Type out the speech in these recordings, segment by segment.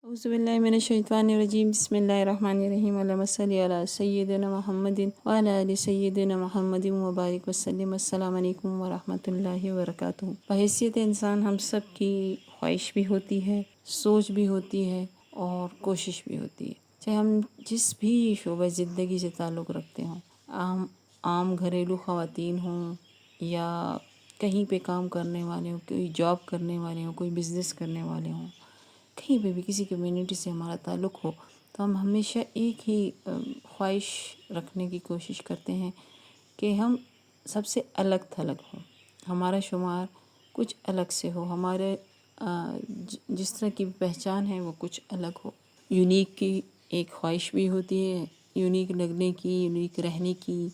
اعوذ باللہ من الشیطان الرجیم بسم اللہ الرحمن الرحیم اللہم صلی علی سیدنا محمد وعلی آل سیدنا محمد وبارک وسلم۔ السلام علیکم ورحمۃ اللہ وبرکاتہ۔ بحیثیت انسان ہم سب کی خواہش بھی ہوتی ہے، سوچ بھی ہوتی ہے اور کوشش بھی ہوتی ہے، چاہے ہم جس بھی شعبہ زندگی سے تعلق رکھتے ہوں، عام گھریلو خواتین ہوں یا کہیں پہ کام کرنے والے ہوں، کوئی جاب کرنے والے ہوں، کوئی بزنس کرنے والے ہوں، کہیں پہ بھی کسی کمیونٹی سے ہمارا تعلق ہو، تو ہم ہمیشہ ایک ہی خواہش رکھنے کی کوشش کرتے ہیں کہ ہم سب سے الگ تھلگ ہوں، ہمارا شمار کچھ الگ سے ہو، ہمارے جس طرح کی پہچان ہے وہ کچھ الگ ہو۔ یونیک کی ایک خواہش بھی ہوتی ہے، یونیک لگنے کی، یونیک رہنے کی،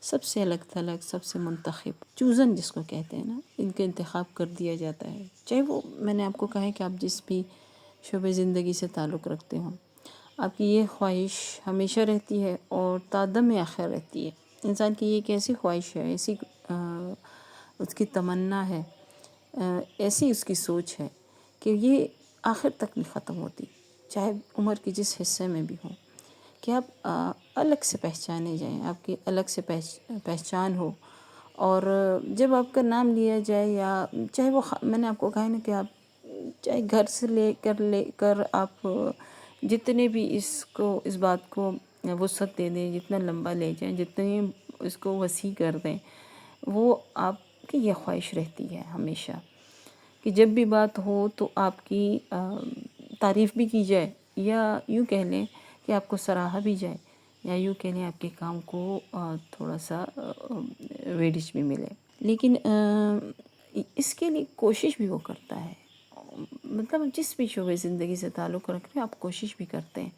سب سے الگ تھلگ، سب سے منتخب، چوزن جس کو کہتے ہیں نا، ان کا انتخاب کر دیا جاتا ہے، چاہے وہ میں نے آپ کو کہا ہے کہ آپ جس بھی شعبہ زندگی سے تعلق رکھتے ہوں، آپ کی یہ خواہش ہمیشہ رہتی ہے اور تا دم آخر رہتی ہے۔ انسان کی یہ ایک ایسی خواہش ہے، ایسی اس کی تمنا ہے، ایسی اس کی سوچ ہے کہ یہ آخر تک نہیں ختم ہوتی، چاہے عمر کے جس حصے میں بھی ہوں، کہ آپ الگ سے پہچانے جائیں، آپ کی الگ سے پہچان ہو، اور جب آپ کا نام لیا جائے، یا چاہے وہ میں نے آپ کو کہا ہے نا کہ آپ چاہے گھر سے لے کر آپ جتنے بھی اس بات کو وسعت دے دیں، جتنا لمبا لے جائیں، جتنے اس کو وسیع کر دیں، وہ آپ کی یہ خواہش رہتی ہے ہمیشہ کہ جب بھی بات ہو تو آپ کی تعریف بھی کی جائے، یا یوں کہہ لیں کہ آپ کو سراہا بھی جائے، یا یوں کہہ لیں آپ کے کام کو تھوڑا سا ویڈج بھی ملے۔ لیکن اس کے لیے کوشش بھی وہ کرتا ہے، مطلب جس بھی شعبے زندگی سے تعلق رکھ رہے ہیں آپ کوشش بھی کرتے ہیں۔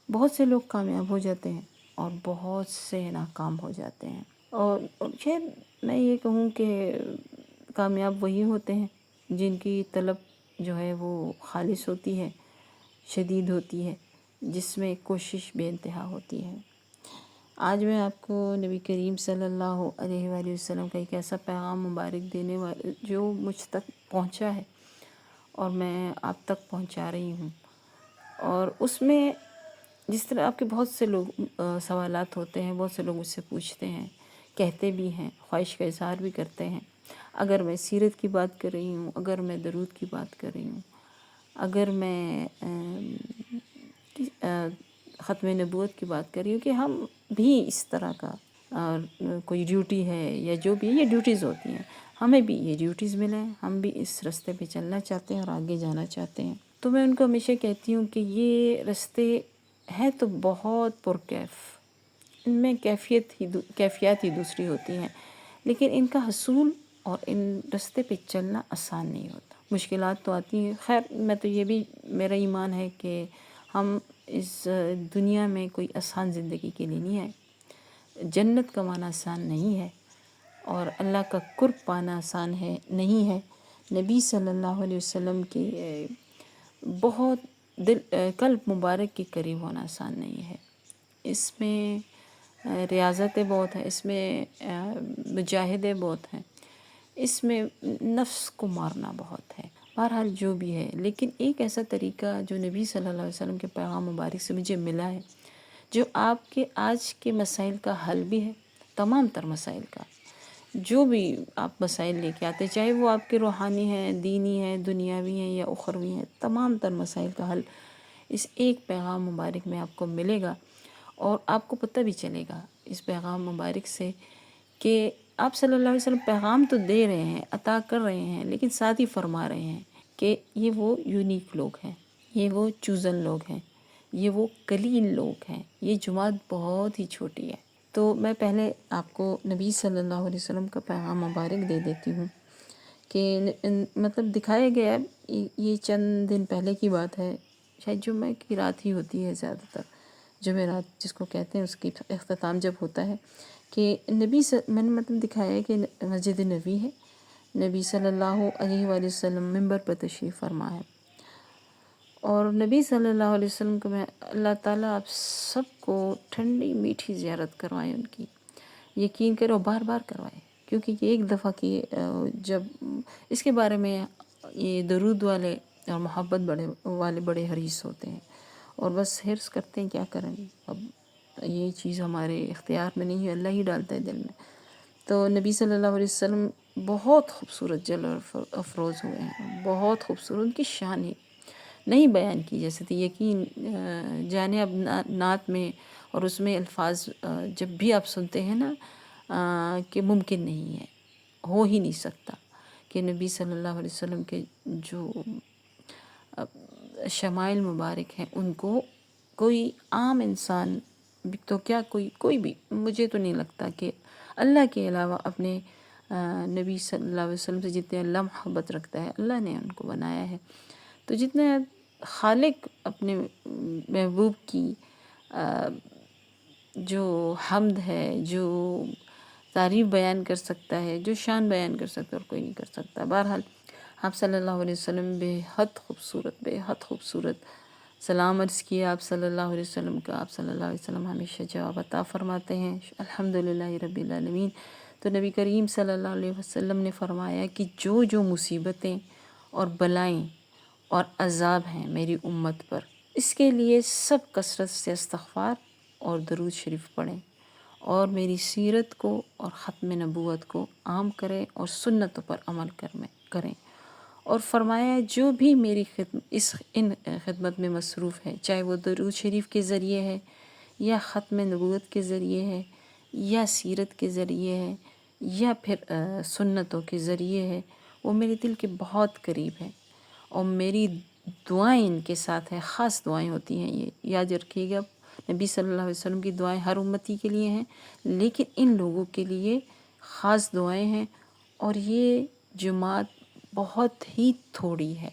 بہت سے لوگ کامیاب ہو جاتے ہیں اور بہت سے ناکام ہو جاتے ہیں، اور شاید میں یہ کہوں کہ کامیاب وہی ہوتے ہیں جن کی طلب جو ہے وہ خالص ہوتی ہے، شدید ہوتی ہے، جس میں کوشش بے انتہا ہوتی ہے۔ آج میں آپ کو نبی کریم صلی اللہ علیہ وآلہ وسلم کا ایک ایسا پیغام مبارک دینے والا جو مجھ تک پہنچا ہے اور میں آپ تک پہنچا رہی ہوں، اور اس میں جس طرح آپ کے بہت سے لوگ سوالات ہوتے ہیں، بہت سے لوگ مجھ سے پوچھتے ہیں، کہتے بھی ہیں، خواہش کا اظہار بھی کرتے ہیں۔ اگر میں سیرت کی بات کر رہی ہوں، اگر میں درود کی بات کر رہی ہوں، اگر میں ختم نبوت کی بات کر رہی ہوں، کہ ہم بھی اس طرح کا کوئی ڈیوٹی ہے یا جو بھی یہ ڈیوٹیز ہوتی ہیں، ہمیں بھی یہ ڈیوٹیز ملیں، ہم بھی اس رستے پہ چلنا چاہتے ہیں اور آگے جانا چاہتے ہیں۔ تو میں ان کو ہمیشہ کہتی ہوں کہ یہ رستے ہیں تو بہت پرکیف، ان میں کیفیات ہی دوسری ہوتی ہیں، لیکن ان کا حصول اور ان رستے پہ چلنا آسان نہیں ہوتا، مشکلات تو آتی ہیں۔ خیر میں تو یہ بھی میرا ایمان ہے کہ ہم اس دنیا میں کوئی آسان زندگی کے لیے نہیں آئے، جنت کمانا آسان نہیں ہے، اور اللہ کا قرب پانا آسان ہے نہیں ہے، نبی صلی اللہ علیہ وسلم کی بہت قلب مبارک کے قریب ہونا آسان نہیں ہے۔ اس میں ریاضتیں بہت ہیں، اس میں مجاہدے بہت ہیں، اس میں نفس کو مارنا بہت ہے، بہرحال جو بھی ہے۔ لیکن ایک ایسا طریقہ جو نبی صلی اللہ علیہ وسلم کے پیغام مبارک سے مجھے ملا ہے، جو آپ کے آج کے مسائل کا حل بھی ہے، تمام تر مسائل کا، جو بھی آپ مسائل لے کے آتے، چاہے وہ آپ کے روحانی ہیں، دینی ہیں، دنیاوی ہیں یا اخروی ہیں، تمام تر مسائل کا حل اس ایک پیغام مبارک میں آپ کو ملے گا، اور آپ کو پتہ بھی چلے گا اس پیغام مبارک سے کہ آپ صلی اللہ علیہ وسلم پیغام تو دے رہے ہیں، عطا کر رہے ہیں، لیکن ساتھ ہی فرما رہے ہیں کہ یہ وہ یونیک لوگ ہیں، یہ وہ چوزن لوگ ہیں، یہ وہ قلیل لوگ ہیں، یہ جماعت بہت ہی چھوٹی ہے۔ تو میں پہلے آپ کو نبی صلی اللہ علیہ وسلم کا پیغام مبارک دے دیتی ہوں کہ مطلب دکھایا گیا ہے، یہ چند دن پہلے کی بات ہے، شاید جمعہ کی رات ہی ہوتی ہے زیادہ تر، جمعرات جس کو کہتے ہیں، اس کی اختتام جب ہوتا ہے کہ میں نے مطلب دکھایا ہے کہ مسجد نبی ہے، نبی صلی اللہ علیہ وآلہ وسلم ممبر پر تشریف فرما ہے، اور نبی صلی اللہ علیہ وسلم کو میں اللہ تعالیٰ آپ سب کو ٹھنڈی میٹھی زیارت کروائے، ان کی یقین کرے اور بار بار کروائے، کیونکہ یہ ایک دفعہ کی جب اس کے بارے میں یہ درود والے اور محبت والے بڑے حریص ہوتے ہیں، اور بس حرص کرتے ہیں، کیا کریں اب یہ چیز ہمارے اختیار میں نہیں ہے، اللہ ہی ڈالتا ہے دل میں۔ تو نبی صلی اللہ علیہ وسلم بہت خوبصورت جل افروز ہوئے ہیں، بہت خوبصورت، ان کی شان ہی نہیں بیان کی جا سکتی۔ یقین جانے اب نعت میں اور اس میں الفاظ جب بھی آپ سنتے ہیں نا کہ ممکن نہیں ہے، ہو ہی نہیں سکتا کہ نبی صلی اللہ علیہ وسلم کے جو شمائل مبارک ہیں ان کو کوئی عام انسان تو کیا کوئی بھی، مجھے تو نہیں لگتا کہ اللہ کے علاوہ اپنے نبی صلی اللہ علیہ وسلم سے جتنے اللہ محبت رکھتا ہے، اللہ نے ان کو بنایا ہے۔ تو جتنا خالق اپنے محبوب کی جو حمد ہے، جو تعریف بیان کر سکتا ہے، جو شان بیان کر سکتا ہے، اور کوئی نہیں کر سکتا۔ بہرحال آپ صلی اللہ علیہ وسلم بے حد خوبصورت سلام عرض کیے آپ صلی اللہ علیہ وسلم کا۔ آپ صلی اللہ علیہ وسلم ہمیشہ جواب عطا فرماتے ہیں، الحمدللہ رب العالمین۔ تو نبی کریم صلی اللہ علیہ وسلم نے فرمایا کہ جو مصیبتیں اور بلائیں اور عذاب ہیں میری امت پر، اس کے لیے سب کثرت سے استغفار اور درود شریف پڑھیں، اور میری سیرت کو اور ختم نبوت کو عام کریں اور سنتوں پر عمل کریں۔ اور فرمایا جو بھی میری ان خدمت میں مصروف ہے، چاہے وہ درود شریف کے ذریعے ہے، یا ختم نبوت کے ذریعے ہے، یا سیرت کے ذریعے ہے، یا پھر سنتوں کے ذریعے ہے، وہ میرے دل کے بہت قریب ہے، اور میری دعائیں ان کے ساتھ ہیں، خاص دعائیں ہوتی ہیں۔ یہ یاد رکھیے گا، نبی صلی اللہ علیہ وسلم کی دعائیں ہر امتی کے لیے ہیں، لیکن ان لوگوں کے لیے خاص دعائیں ہیں۔ اور یہ جماعت بہت ہی تھوڑی ہے،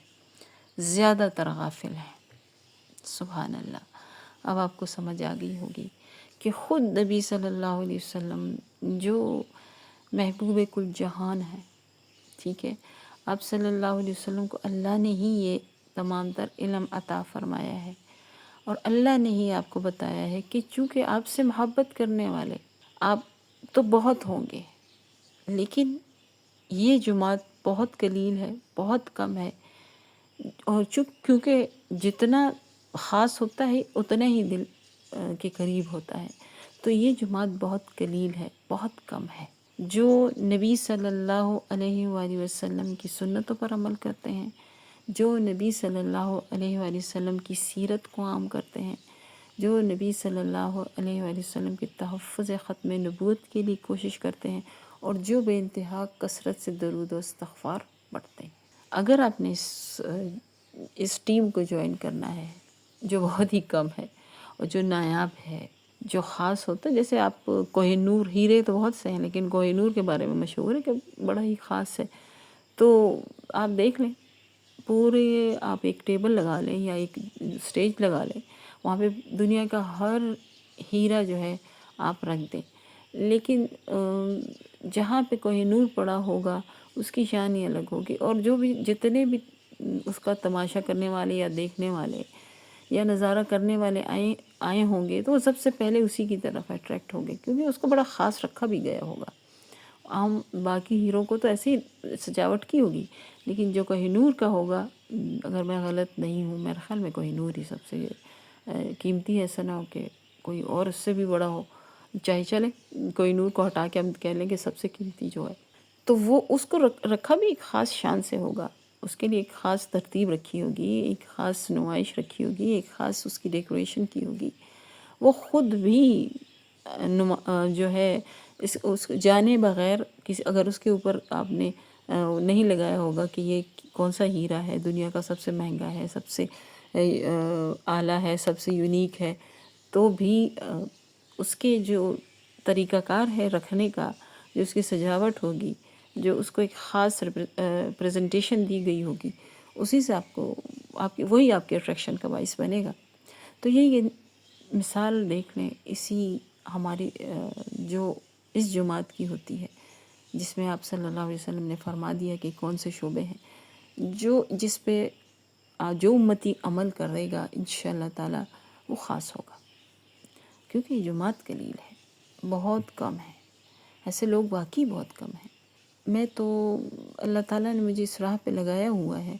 زیادہ تر غافل ہے۔ سبحان اللہ۔ اب آپ کو سمجھ آ گئی ہوگی کہ خود نبی صلی اللہ علیہ وسلم جو محبوب کل جہان ہے، ٹھیک ہے، آپ صلی اللہ علیہ وسلم کو اللہ نے ہی یہ تمام تر علم عطا فرمایا ہے، اور اللہ نے ہی آپ کو بتایا ہے کہ چونکہ آپ سے محبت کرنے والے آپ تو بہت ہوں گے، لیکن یہ جماعت بہت قلیل ہے، بہت کم ہے، اور کیونکہ جتنا خاص ہوتا ہے اتنا ہی دل کے قریب ہوتا ہے، تو یہ جماعت بہت قلیل ہے، بہت کم ہے۔ جو نبی صلی اللہ علیہ وآلہ وسلم کی سنتوں پر عمل کرتے ہیں، جو نبی صلی اللہ علیہ وآلہ وسلم کی سیرت کو عام کرتے ہیں، جو نبی صلی اللہ علیہ وآلہ وسلم کے تحفظ ختم نبوت کے لیے کوشش کرتے ہیں، اور جو بے انتہا کثرت سے درود و استغفار پڑھتے ہیں۔ اگر آپ نے اس ٹیم کو جوائن کرنا ہے، جو بہت ہی کم ہے اور جو نایاب ہے، جو خاص ہوتا ہے، جیسے آپ کوہ نور، ہیرے تو بہت سے ہیں لیکن کوہ نور کے بارے میں مشہور ہے کہ بڑا ہی خاص ہے، تو آپ دیکھ لیں، پورے آپ ایک ٹیبل لگا لیں یا ایک سٹیج لگا لیں، وہاں پہ دنیا کا ہر ہیرا جو ہے آپ رکھ دیں، لیکن جہاں پہ کوہ نور پڑا ہوگا اس کی شان ہی الگ ہوگی، اور جو بھی جتنے بھی اس کا تماشا کرنے والے یا دیکھنے والے یا نظارہ کرنے والے آئے ہوں گے، تو وہ سب سے پہلے اسی کی طرف اٹریکٹ ہوں گے، کیونکہ اس کو بڑا خاص رکھا بھی گیا ہوگا۔ عام باقی ہیروں کو تو ایسی سجاوٹ کی ہوگی، لیکن جو کوہ نور کا ہوگا، اگر میں غلط نہیں ہوں، میرے خیال میں کوہ نور ہی سب سے قیمتی ہے، ایسا نہ ہو کہ کوئی اور اس سے بھی بڑا ہو، چاہے چلے کوہ نور کو ہٹا کے ہم کہہ لیں کہ سب سے قیمتی جو ہے، تو وہ اس کو رکھا بھی ایک خاص شان سے ہوگا، اس کے لیے ایک خاص ترتیب رکھی ہوگی، ایک خاص نمائش رکھی ہوگی، ایک خاص اس کی ڈیکوریشن کی ہوگی۔ وہ خود بھی جو ہے اس جانے بغیر اگر اس کے اوپر آپ نے نہیں لگایا ہوگا کہ یہ کون سا ہیرا ہے، دنیا کا سب سے مہنگا ہے، سب سے اعلیٰ ہے، سب سے یونیک ہے، تو بھی اس کے جو طریقہ کار ہے رکھنے کا، جو اس کی سجاوٹ ہوگی، جو اس کو ایک خاص پریزنٹیشن دی گئی ہوگی، اسی سے وہی آپ کے اٹریکشن کا باعث بنے گا۔ تو یہ مثال دیکھ لیں، اسی ہماری جو اس جماعت کی ہوتی ہے، جس میں آپ صلی اللہ علیہ وسلم نے فرما دیا کہ کون سے شعبے ہیں، جس پہ جو امتی عمل کرے گا انشاءاللہ تعالی وہ خاص ہوگا، کیونکہ یہ جماعت قلیل ہے، بہت کم ہے، ایسے لوگ واقعی بہت کم ہیں۔ میں تو اللہ تعالیٰ نے مجھے اس راہ پہ لگایا ہوا ہے،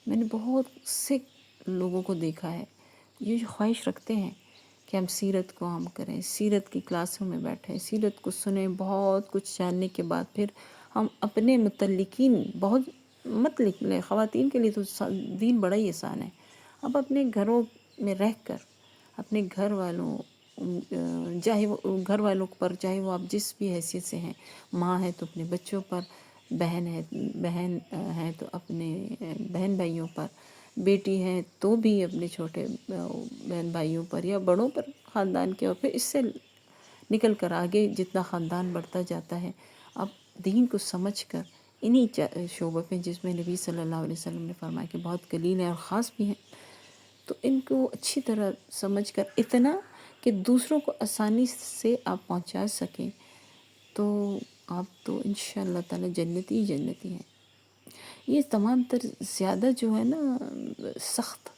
میں نے بہت سے لوگوں کو دیکھا ہے یہ جو خواہش رکھتے ہیں کہ ہم سیرت کو عام کریں، سیرت کی کلاسوں میں بیٹھیں، سیرت کو سنیں، بہت کچھ جاننے کے بعد پھر ہم اپنے متعلقین بہت مت لکھ لیں۔ خواتین کے لیے تو دین بڑا ہی آسان ہے۔ اب اپنے گھروں میں رہ کر اپنے گھر والوں چاہے وہ گھر والوں پر، چاہے وہ آپ جس بھی حیثیت سے ہیں، ماں ہے تو اپنے بچوں پر، بہن ہے تو اپنے بہن بھائیوں پر، بیٹی ہے تو بھی اپنے چھوٹے بہن بھائیوں پر یا بڑوں پر، خاندان کے، اور پھر اس سے نکل کر آگے جتنا خاندان بڑھتا جاتا ہے، اب دین کو سمجھ کر انہی شعبوں پہ جس میں نبی صلی اللہ علیہ وسلم نے فرمایا کہ بہت قلیل ہیں اور خاص بھی ہیں، تو ان کو اچھی طرح سمجھ کر اتنا کہ دوسروں کو آسانی سے آپ پہنچا سکیں، تو آپ تو انشاءاللہ تعالی جنتی ہی جنتی ہیں۔ یہ تمام تر زیادہ جو ہے نا سخت،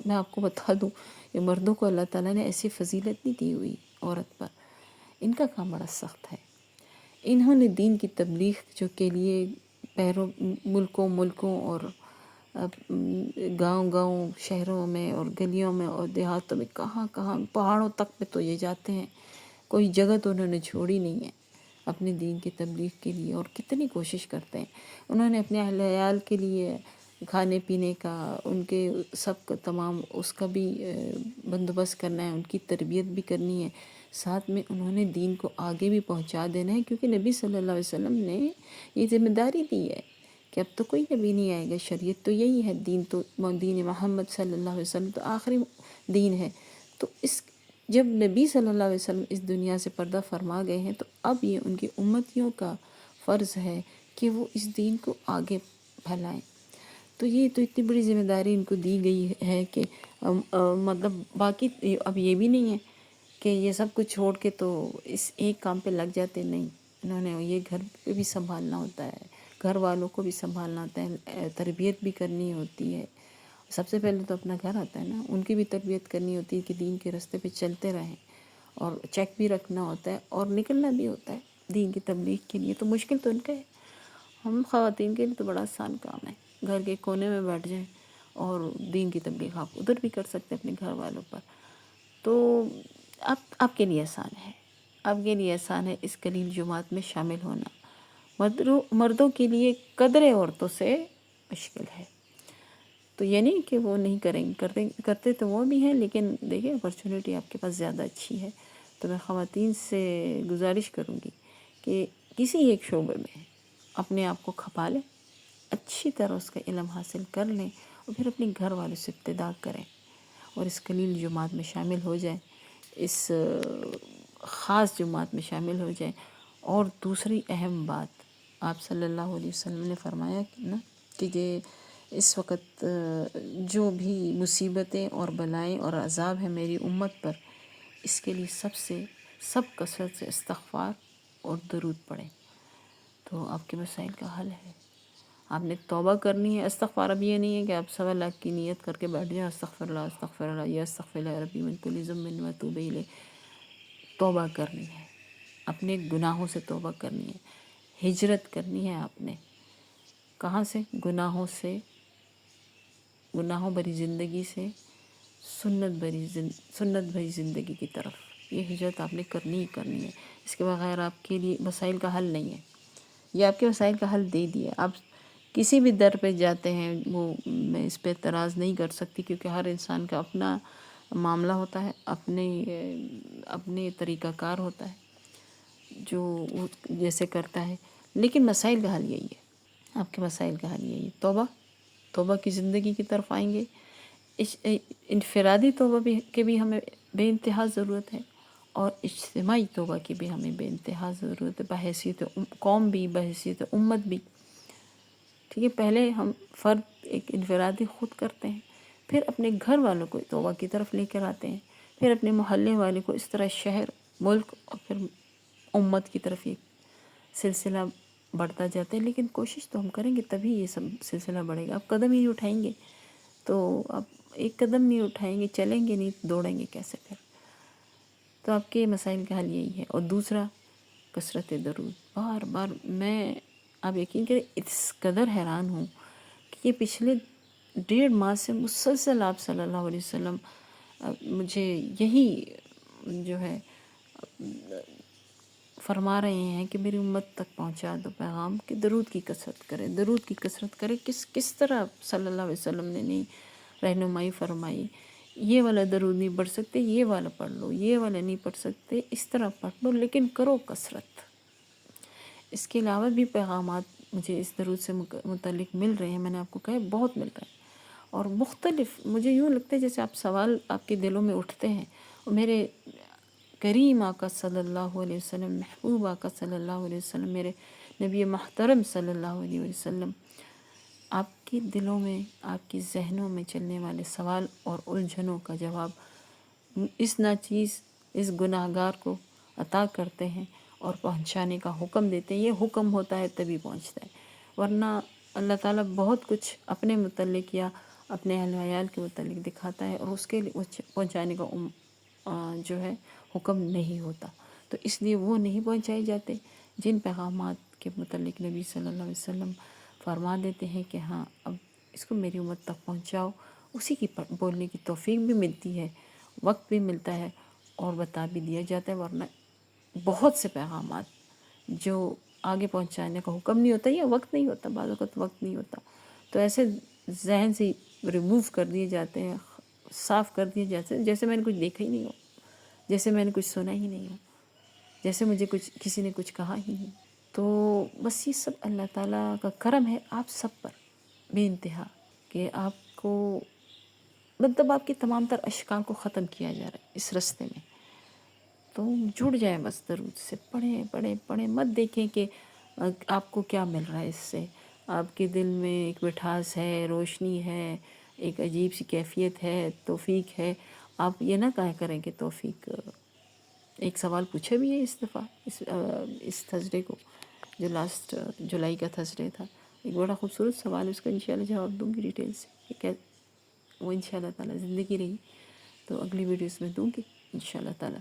میں آپ کو بتا دوں، یہ مردوں کو اللہ تعالیٰ نے ایسی فضیلت نہیں دی ہوئی عورت پر، ان کا کام بڑا سخت ہے۔ انہوں نے دین کی تبلیغ جو کے لیے ملکوں اور گاؤں شہروں میں اور گلیوں میں اور دیہاتوں میں، کہاں پہاڑوں تک پہ تو یہ جاتے ہیں، کوئی جگہ تو انہوں نے چھوڑی نہیں ہے اپنے دین کی تبلیغ کے لیے، اور کتنی کوشش کرتے ہیں۔ انہوں نے اپنے اہل عیال کے لیے کھانے پینے کا، ان کے سب کا تمام اس کا بھی بندوبست کرنا ہے، ان کی تربیت بھی کرنی ہے، ساتھ میں انہوں نے دین کو آگے بھی پہنچا دینا ہے، کیونکہ نبی صلی اللہ علیہ وسلم نے یہ ذمہ داری دی ہے کہ اب تو کوئی نبی نہیں آئے گا، شریعت تو یہی ہے، دین محمد صلی اللہ علیہ وسلم تو آخری دین ہے۔ تو جب نبی صلی اللہ علیہ وسلم اس دنیا سے پردہ فرما گئے ہیں، تو اب یہ ان کی امتیوں کا فرض ہے کہ وہ اس دین کو آگے پھیلائیں۔ تو یہ تو اتنی بڑی ذمہ داری ان کو دی گئی ہے کہ مطلب باقی اب یہ بھی نہیں ہے کہ یہ سب کچھ چھوڑ کے تو اس ایک کام پہ لگ جاتے، نہیں، انہوں نے یہ گھر پہ بھی سنبھالنا ہوتا ہے، گھر والوں کو بھی سنبھالنا ہوتا ہے، تربیت بھی کرنی ہوتی ہے۔ سب سے پہلے تو اپنا گھر آتا ہے نا، ان کی بھی تربیت کرنی ہوتی ہے کہ دین کے راستے پہ چلتے رہیں، اور چیک بھی رکھنا ہوتا ہے اور نکلنا بھی ہوتا ہے دین کی تبلیغ کے لیے۔ تو مشکل تو ان کا ہے، ہم خواتین کے لیے تو بڑا آسان کام ہے، گھر کے کونے میں بیٹھ جائیں اور دین کی تبلیغ آپ ادھر بھی کر سکتے ہیں اپنے گھر والوں پر۔ تو آپ کے لیے آسان ہے، آپ کے لیے آسان ہے اس قلیل جماعت میں شامل ہونا۔ مردوں کے لیے قدرے عورتوں سے مشکل ہے، تو یہ نہیں کہ وہ نہیں کرتے تو وہ بھی ہیں، لیکن دیکھیں اپرچونٹی آپ کے پاس زیادہ اچھی ہے۔ تو میں خواتین سے گزارش کروں گی کہ کسی ایک شعبے میں اپنے آپ کو کھپا لیں، اچھی طرح اس کا علم حاصل کر لیں، اور پھر اپنے گھر والوں سے ابتدا کریں اور اس قلیل جماعت میں شامل ہو جائیں، اس خاص جماعت میں شامل ہو جائیں۔ اور دوسری اہم بات، آپ صلی اللہ علیہ وسلم نے فرمایا کہ اس وقت جو بھی مصیبتیں اور بلائیں اور عذاب ہیں میری امت پر، اس کے لیے سب کثرت سے استغفار اور درود پڑھیں، تو آپ کے مسائل کا حل ہے۔ آپ نے توبہ کرنی ہے، استغفار اب یہ نہیں ہے کہ آپ 1.25 کی نیت کر کے بیٹھ جائیں، استغفر اللہ یا استغفر اللہ ربی من کل ذنب واتوب الیہ۔ توبہ کرنی ہے، اپنے گناہوں سے توبہ کرنی ہے، ہجرت کرنی ہے آپ نے، کہاں سے؟ گناہوں سے، گناہوں بھری زندگی سے سنت بھری زندگی کی طرف، یہ ہجرت آپ نے کرنی ہی کرنی ہے۔ اس کے بغیر آپ کے لیے مسائل کا حل نہیں ہے، یہ آپ کے مسائل کا حل دے دیا۔ آپ کسی بھی در پہ جاتے ہیں، وہ میں اس پہ اعتراض نہیں کر سکتی، کیونکہ ہر انسان کا اپنا معاملہ ہوتا ہے، اپنے طریقہ کار ہوتا ہے جو وہ جیسے کرتا ہے، لیکن مسائل کا حل یہی ہے، آپ کے مسائل کا حل یہی ہے۔ توبہ کی زندگی کی طرف آئیں گے، انفرادی توبہ کے بھی ہمیں بے انتہا ضرورت ہے، اور اجتماعی توبہ کی بھی ہمیں بے انتہا ضرورت ہے، بحیثیت قوم بھی، بحیثیت امت بھی۔ ٹھیک ہے، پہلے ہم فرد ایک انفرادی خود کرتے ہیں، پھر اپنے گھر والوں کو توبہ کی طرف لے کر آتے ہیں، پھر اپنے محلے والے کو، اس طرح شہر، ملک، اور پھر امت کی طرف یہ سلسلہ بڑھتا جاتا ہے۔ لیکن کوشش تو ہم کریں گے تبھی یہ سب سلسلہ بڑھے گا۔ آپ قدم ہی نہیں اٹھائیں گے تو آپ ایک قدم نہیں اٹھائیں گے، چلیں گے نہیں، دوڑیں گے کیسے پھر؟ تو آپ کے مسائل کا حل یہی ہے۔ اور دوسرا، کثرت درود، بار بار، میں آپ یقین کریں اس قدر حیران ہوں کہ یہ پچھلے 1.5 ماہ سے مسلسل آپ صلی اللہ علیہ وسلم مجھے یہی جو ہے فرما رہے ہیں کہ میری امت تک پہنچا دو پیغام، کہ درود کی کثرت کرے، درود کی کثرت کرے۔ کس طرح صلی اللہ علیہ وسلم نے نہیں رہنمائی فرمائی، یہ والا درود نہیں پڑھ سکتے یہ والا پڑھ لو، یہ والا نہیں پڑھ سکتے اس طرح پڑھ لو، لیکن کرو کثرت۔ اس کے علاوہ بھی پیغامات مجھے اس درود سے متعلق مل رہے ہیں، میں نے آپ کو کہا بہت مل رہے ہیں، اور مختلف، مجھے یوں لگتا ہے جیسے آپ سوال آپ کے دلوں میں اٹھتے ہیں، اور میرے کریم آقا صلی اللہ علیہ وسلم، محبوب آقا صلی اللہ علیہ وسلم، میرے نبی محترم صلی اللہ علیہ وسلم آپ کے دلوں میں، آپ کی ذہنوں میں چلنے والے سوال اور الجھنوں کا جواب اس ناچیز، اس گناہ گار کو عطا کرتے ہیں اور پہنچانے کا حکم دیتے ہیں۔ یہ حکم ہوتا ہے تبھی پہنچتا ہے، ورنہ اللہ تعالیٰ بہت کچھ اپنے متعلق یا اپنے اہل و عیال کے متعلق دکھاتا ہے، اور اس کے لیے پہنچانے کا جو ہے حکم نہیں ہوتا، تو اس لیے وہ نہیں پہنچائے جاتے۔ جن پیغامات کے متعلق نبی صلی اللہ علیہ وسلم فرما دیتے ہیں کہ ہاں اب اس کو میری امت تک پہنچاؤ، اسی کی بولنے کی توفیق بھی ملتی ہے، وقت بھی ملتا ہے، اور بتا بھی دیا جاتا ہے۔ ورنہ بہت سے پیغامات جو آگے پہنچانے کا حکم نہیں ہوتا یا وقت نہیں ہوتا، بعض اوقات وقت نہیں ہوتا، تو ایسے ذہن سے ریموو کر دیے جاتے ہیں، صاف کر دیے جاتے ہیں، جیسے میں نے کچھ دیکھا ہی نہیں ہو، جیسے میں نے کچھ سنا ہی نہیں ہو، جیسے مجھے کسی نے کچھ کہا ہی نہیں۔ تو بس یہ سب اللہ تعالیٰ کا کرم ہے آپ سب پر بے انتہا، کہ آپ کو مطلب آپ کے تمام تر اشکال کو ختم کیا جا رہا ہے اس رستے میں۔ تو جڑ جائیں بس درود سے، پڑھیں پڑھیں پڑھیں، مت دیکھیں کہ آپ کو کیا مل رہا ہے اس سے۔ آپ کے دل میں ایک مٹھاس ہے، روشنی ہے، ایک عجیب سی کیفیت ہے، توفیق ہے، آپ یہ نہ کہا کریں کہ توفیق۔ ایک سوال پوچھا بھی ہے اس دفعہ اس تھرسڈے کو، جو لاسٹ جولائی کا تھرسڈے تھا، ایک بڑا خوبصورت سوال ہے، اس کا انشاءاللہ جواب دوں گی ڈیٹیل سے، کہ وہ انشاءاللہ تعالیٰ زندگی رہی تو اگلی ویڈیوز میں دوں گی انشاءاللہ تعالیٰ۔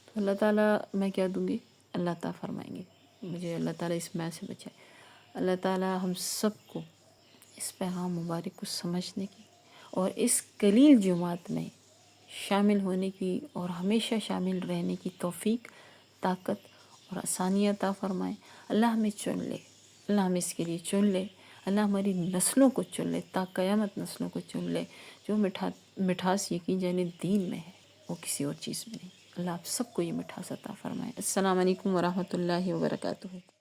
تو اللہ تعالیٰ میں کیا دوں گی، اللہ عطا فرمائیں گے مجھے، اللہ تعالیٰ اس میں سے بچائے، اللہ تعالیٰ ہم سب کو اس پیغام مبارک کو سمجھنے کی اور اس قلیل جماعت میں شامل ہونے کی اور ہمیشہ شامل رہنے کی توفیق، طاقت اور آسانیاں عطا فرمائے۔ اللہ ہمیں چن لے، اللہ ہمیں اس کے لیے چن لے، اللہ ہماری نسلوں کو چن لے، تا قیامت نسلوں کو چن لے۔ جو مٹھاس یقین جانے دین میں ہے وہ کسی اور چیز میں نہیں۔ اللہ آپ سب کو یہ مٹھاس عطا فرمائے۔ السلام علیکم ورحمۃ اللہ وبرکاتہ۔